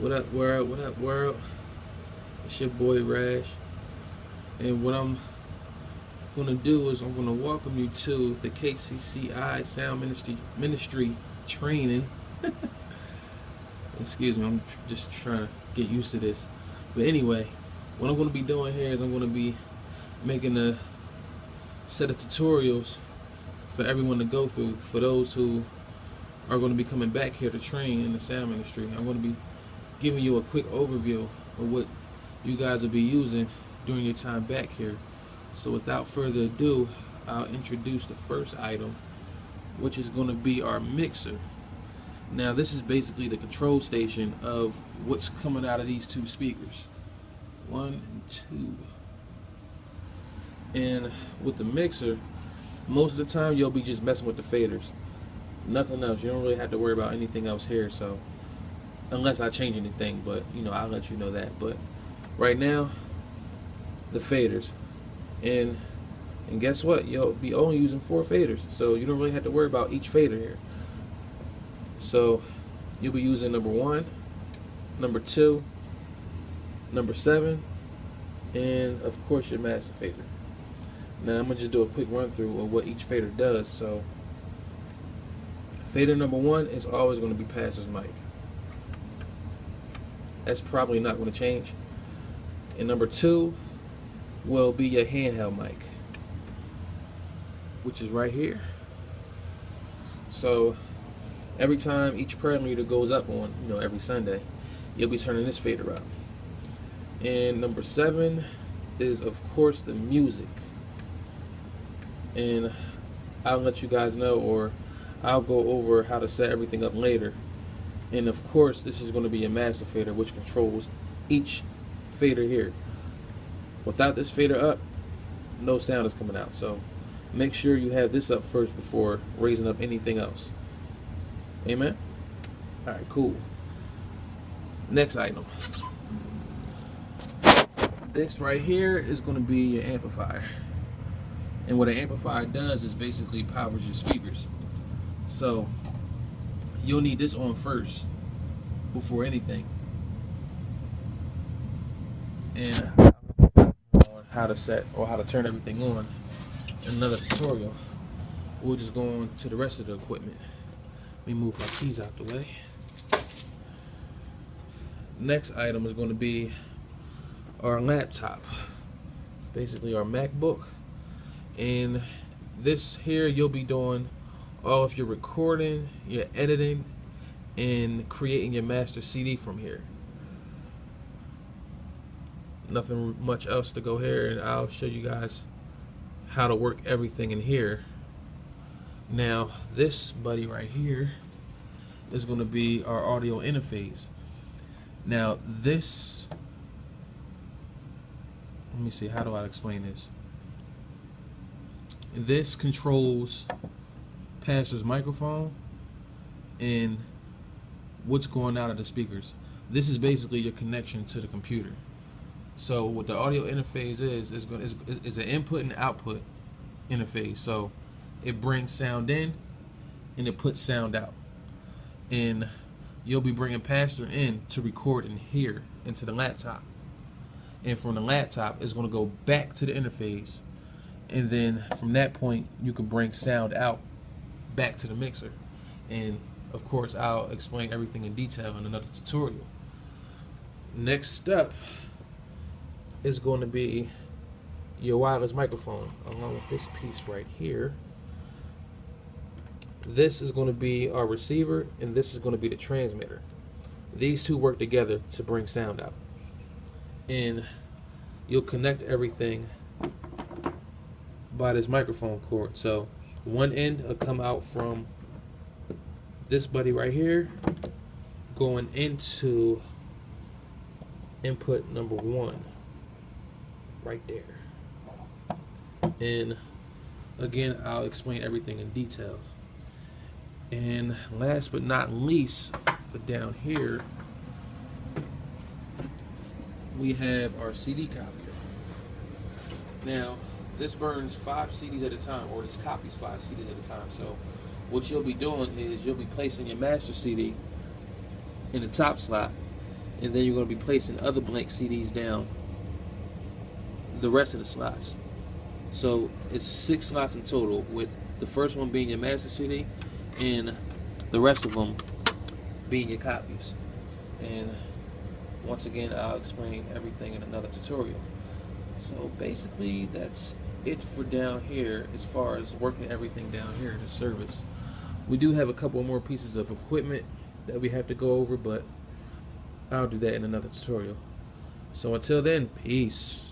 What up, world? What up, world? It's your boy Rash, and what I'm gonna do is I'm gonna welcome you to the KCCI Sound Ministry training. Excuse me, I'm just trying to get used to this. But anyway, what I'm gonna be doing here is I'm gonna be making a set of tutorials for everyone to go through. For those who are going to be coming back here to train in the sound ministry, I'm going to be giving you a quick overview of what you guys will be using during your time back here. So without further ado, I'll introduce the first item, which is going to be our mixer. Now this is basically the control station of what's coming out of these two speakers, 1 and 2. And with the mixer, most of the time you'll be just messing with the faders, nothing else. You don't really have to worry about anything else here, so unless I change anything, but I'll let you know that. But right now, the faders, and guess what, you'll be only using 4 faders, so you don't really have to worry about each fader here. So you'll be using number 1, number 2, number 7, and of course your master fader. Now I'm gonna just do a quick run through of what each fader does. So fader number 1 is always going to be pastor's mic. That's probably not going to change. And number 2 will be your handheld mic, which is right here. So every time each prayer meter goes up on, every Sunday, you'll be turning this fader up. And number 7 is, of course, the music. And I'll let you guys know, or I'll go over how to set everything up later. And of course, this is going to be a master fader, which controls each fader here. Without this fader up, no sound is coming out. So make sure you have this up first before raising up anything else. Amen? Alright, cool. Next item. This right here is going to be your amplifier. And what an amplifier does is basically powers your speakers. So you'll need this on first before anything. And on how to set or how to turn everything on in another tutorial. We'll just go on to the rest of the equipment. Let me move my keys out the way. Next item is going to be our laptop, basically our MacBook. And this here, you'll be doing all of your recording, your editing, and creating your master CD from here. Nothing much else to go here, and I'll show you guys how to work everything in here. Now this buddy right here is going to be our audio interface. Now this, let me see, how do I explain this? This controls pastor's microphone and what's going out of the speakers. This is basically your connection to the computer. So what the audio interface is an input and output interface. So it brings sound in and it puts sound out. And you'll be bringing pastor in to record in here into the laptop. And from the laptop, it's going to go back to the interface. And then from that point, you can bring sound out back to the mixer. And of course, I'll explain everything in detail in another tutorial. Next step is going to be your wireless microphone, along with this piece right here. This is going to be our receiver, and this is going to be the transmitter. These two work together to bring sound out. And you'll connect everything by this microphone cord. So one end will come out from this buddy right here, going into input number 1 right there. And again, I'll explain everything in detail. And last but not least, for down here, we have our CD copier. Now this burns 5 CDs at a time, or this copies 5 CDs at a time. So what you'll be doing is you'll be placing your master CD in the top slot, and then you're going to be placing other blank CDs down the rest of the slots. So it's 6 slots in total, with the first one being your master CD and the rest of them being your copies. And once again, I'll explain everything in another tutorial. So basically that's it for down here as far as working everything down here in the service. We do have a couple more pieces of equipment that we have to go over, but I'll do that in another tutorial. So until then, peace.